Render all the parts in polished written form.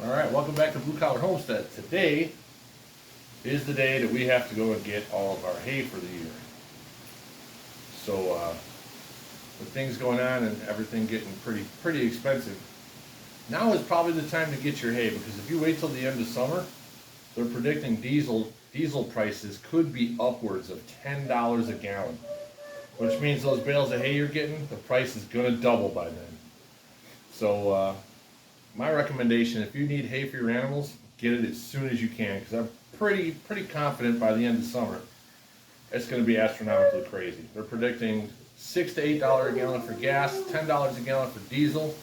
All right, welcome back to Blue Collar Homestead. Today is the day that we have to go and get all of our hay for the year. So with things going on and everything getting pretty expensive, now is probably the time to get your hay, because if you wait till the end of summer, they're predicting diesel prices could be upwards of $10 a gallon, which means those bales of hay you're getting, the price is going to double by then. So my recommendation, if you need hay for your animals, get it as soon as you can, because I'm pretty confident by the end of summer it's going to be astronomically crazy. They're predicting $6 to $8 a gallon for gas, $10 a gallon for diesel,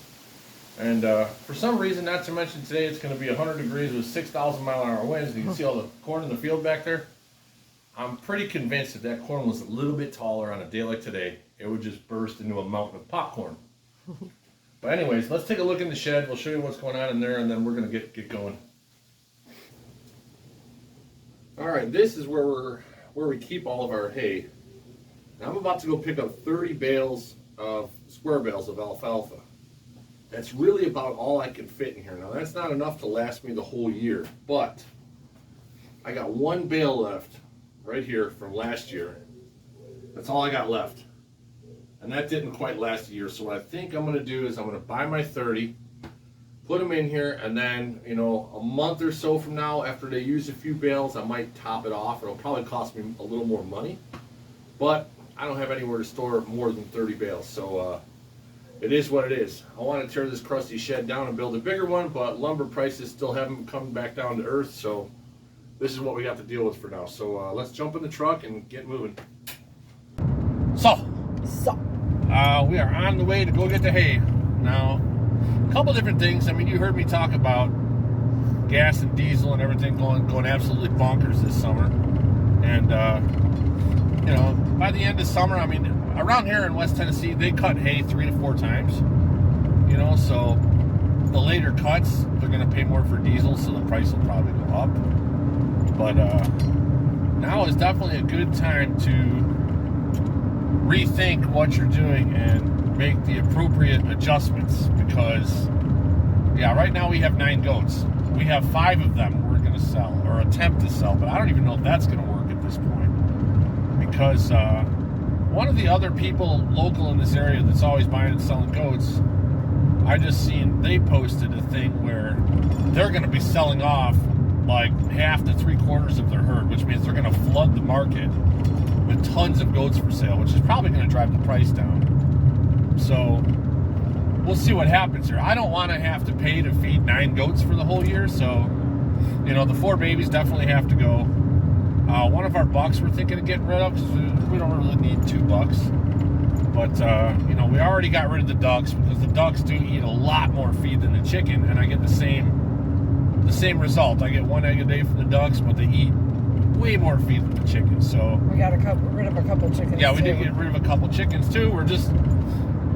and for some reason, not to mention today, it's going to be 100 degrees with 6,000 mile-an-hour winds. You can see all the corn in the field back there. I'm pretty convinced if that corn was a little bit taller on a day like today, it would just burst into a mountain of popcorn. But anyways, let's take a look in the shed. We'll show you what's going on in there, and then we're going to get going. All right, this is where we keep all of our hay. Now I'm about to go pick up 30 bales of square bales of alfalfa. That's really about all I can fit in here. Now that's not enough to last me the whole year, but I got one bale left right here from last year. That's all I got left. And that didn't quite last a year. So what I think I'm gonna do is I'm gonna buy my 30, put them in here, and then, you know, a month or so from now, after they use a few bales, I might top it off. It'll probably cost me a little more money, but I don't have anywhere to store more than 30 bales. So it is what it is. I want to tear this crusty shed down and build a bigger one, but lumber prices still haven't come back down to earth, so this is what we have to deal with for now. So let's jump in the truck and get moving. So we are on the way to go get the hay. Now, a couple different things. I mean, you heard me talk about gas and diesel and everything going absolutely bonkers this summer. And, you know, by the end of summer, I mean, around here in West Tennessee, they cut hay 3 to 4 times. You know, so the later cuts, they're going to pay more for diesel, so the price will probably go up. But now is definitely a good time to rethink what you're doing and make the appropriate adjustments, because yeah, right now we have 9 goats. We have 5 of them we're going to sell or attempt to sell, but I don't even know if that's going to work at this point, because one of the other people local in this area that's always buying and selling goats, I just seen they posted a thing where they're going to be selling off like half to 3/4 of their herd, which means they're going to flood the market with tons of goats for sale, which is probably going to drive the price down. So we'll see what happens here. I don't want to have to pay to feed 9 goats for the whole year, so you know, the 4 babies definitely have to go. One of our bucks we're thinking of getting rid of, because we don't really need 2 bucks. But you know, we already got rid of the ducks, because the ducks do eat a lot more feed than the chicken, and I get the same result. I get 1 egg a day from the ducks, but they eat way more feed than the chickens. So we got rid of a couple chickens. Yeah, we did get rid of a couple chickens too. We're just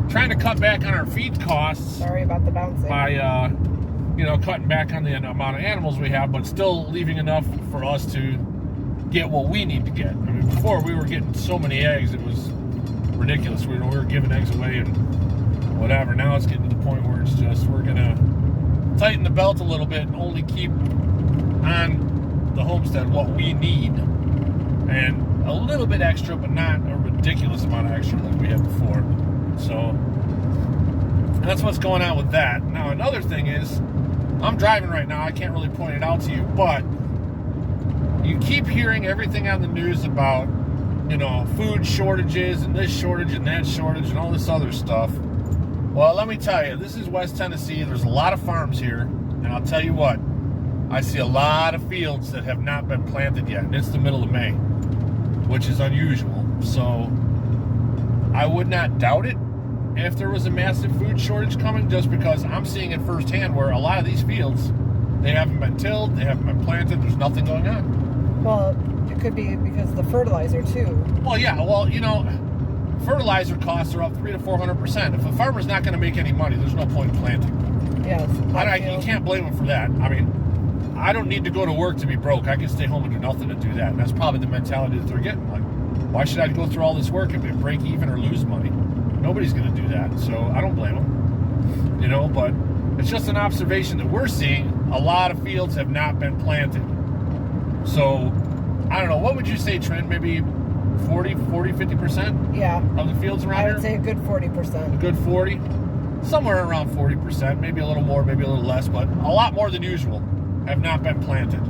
trying to cut back on our feed costs. Sorry about the bouncing. By you know, cutting back on the amount of animals we have, but still leaving enough for us to get what we need to get. I mean, before we were getting so many eggs, it was ridiculous. We were giving eggs away and whatever. Now it's getting to the point where it's just, we're gonna tighten the belt a little bit and only keep on the homestead what we need, and a little bit extra, but not a ridiculous amount of extra like we had before. So that's what's going on with that. Now another thing is, I'm driving right now, I can't really point it out to you, but you keep hearing everything on the news about, you know, food shortages and this shortage and that shortage and all this other stuff. Well, let me tell you, this is West Tennessee. There's a lot of farms here, and I'll tell you what, I see a lot of fields that have not been planted yet, and it's the middle of May, which is unusual. So I would not doubt it if there was a massive food shortage coming, just because I'm seeing it firsthand where a lot of these fields, they haven't been tilled, they haven't been planted, there's nothing going on. Well, it could be because of the fertilizer too. Well, yeah, well, you know, fertilizer costs are up 300 to 400%. If a farmer's not going to make any money, there's no point in planting. Yes. You can't blame them for that. I mean, I don't need to go to work to be broke. I can stay home and do nothing to do that. And that's probably the mentality that they're getting. Like, why should I go through all this work and break even or lose money? Nobody's going to do that. So I don't blame them. You know, but it's just an observation that we're seeing a lot of fields have not been planted. So, I don't know, what would you say, Trent? Maybe 50%? Yeah. Of the fields around here? I would say a good 40%. A good 40? Somewhere around 40%, maybe a little more, maybe a little less, but a lot more than usual have not been planted.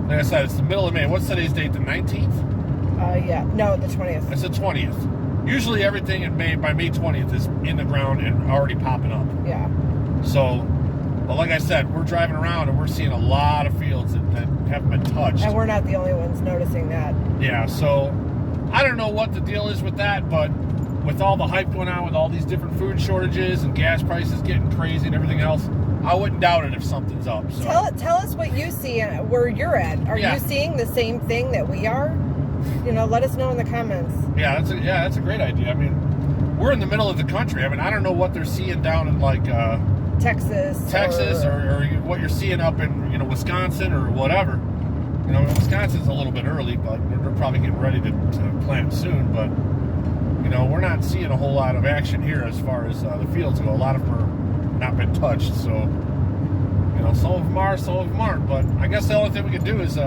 Like I said, it's the middle of May. What's today's date, the 19th? Yeah. No, the 20th. It's the 20th. Usually everything in May, by May 20th, is in the ground and already popping up. Yeah. So, but like I said, we're driving around and we're seeing a lot of fields that haven't been touched. And we're not the only ones noticing that. Yeah, so I don't know what the deal is with that, but with all the hype going on with all these different food shortages and gas prices getting crazy and everything else, I wouldn't doubt it if something's up. So tell us what you see where you're at. Are you seeing the same thing that we are? You know, let us know in the comments. Yeah, that's a great idea. I mean, we're in the middle of the country. I mean, I don't know what they're seeing down in like Texas or what you're seeing up in Wisconsin or whatever. You know, Wisconsin's a little bit early, but they're probably getting ready to plant soon. But we're not seeing a whole lot of action here as far as the fields go. A lot of them are not been touched, so some of them are, some of them aren't. But I guess the only thing we can do is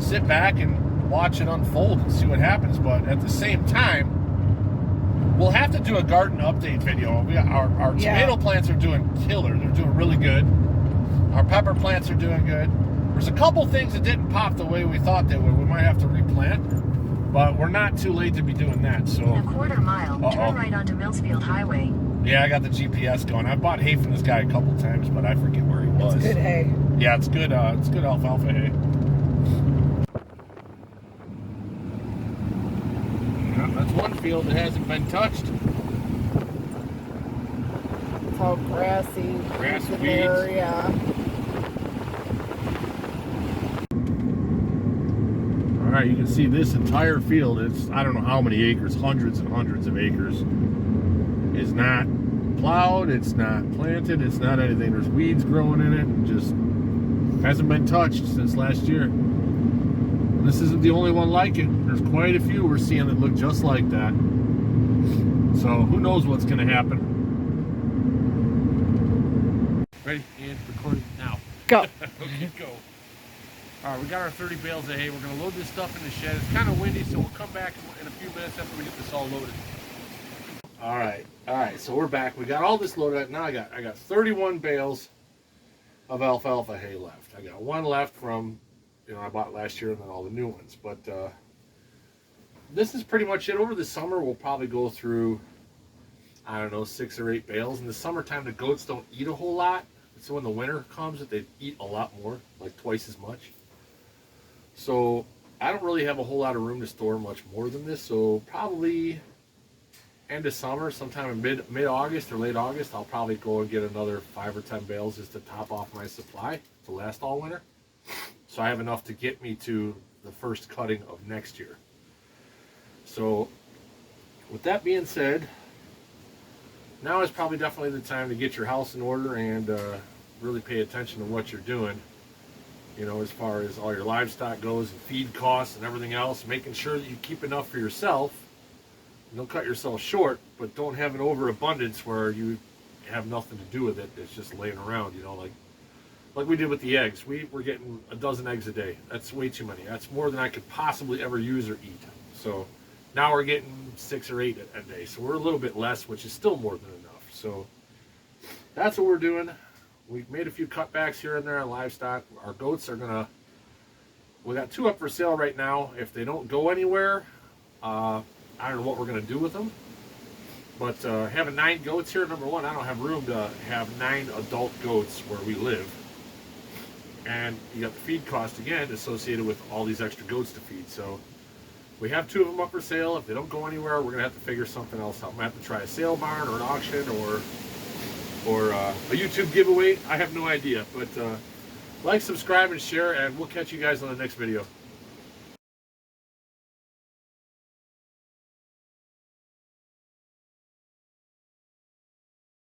sit back and watch it unfold and see what happens. But at the same time, we'll have to do a garden update video. Our tomato plants are doing killer. They're doing really good. Our pepper plants are doing good. There's a couple things that didn't pop the way we thought they would. We might have to replant, but we're not too late to be doing that. So in a quarter mile, turn right onto Millsfield Highway. Yeah, I got the GPS going. I bought hay from this guy a couple times, but I forget where he was. It's good hay. Yeah, it's good. It's good alfalfa hay. Yeah, that's one field that hasn't been touched. It's all grassy. Grass weeds. Yeah. All right, you can see this entire field. It's I don't know how many acres, hundreds and hundreds of acres. Is not plowed. It's not planted. It's not anything. There's weeds growing in it. Just hasn't been touched since last year. And this isn't the only one like it. There's quite a few we're seeing that look just like that. So who knows what's going to happen? Ready and recording now. Go. Okay, go. All right, we got our 30 bales of hay. We're going to load this stuff in the shed. It's kind of windy, so we'll come back in a few minutes after we get this all loaded. All right, so we're back. We got all this loaded up. Now I got 31 bales of alfalfa hay left. I got one left from, I bought last year and then all the new ones. But this is pretty much it. Over the summer, we'll probably go through, I don't know, 6 or 8 bales. In the summertime, the goats don't eat a whole lot. So when the winter comes, they eat a lot more, like twice as much. So I don't really have a whole lot of room to store much more than this. So probably end of summer, sometime in mid-August or late August, I'll probably go and get another 5 or 10 bales just to top off my supply to last all winter. So I have enough to get me to the first cutting of next year. So with that being said, now is probably definitely the time to get your house in order and really pay attention to what you're doing. As far as all your livestock goes and feed costs and everything else, making sure that you keep enough for yourself. Don't cut yourself short, but don't have an overabundance where you have nothing to do with it. It's just laying around, like we did with the eggs. We're getting a dozen eggs a day. That's way too many. That's more than I could possibly ever use or eat. So now we're getting 6 or 8 a day. So we're a little bit less, which is still more than enough. So that's what we're doing. We've made a few cutbacks here and there on livestock. Our goats are we got 2 up for sale right now. If they don't go anywhere, I don't know what we're going to do with them. But having 9 goats here, number one, I don't have room to have 9 adult goats where we live. And you got the feed cost again associated with all these extra goats to feed. So we have 2 of them up for sale. If they don't go anywhere, we're going to have to figure something else out. I'm going to have to try a sale barn or an auction or a YouTube giveaway. I have no idea. But like, subscribe, and share, and we'll catch you guys on the next video.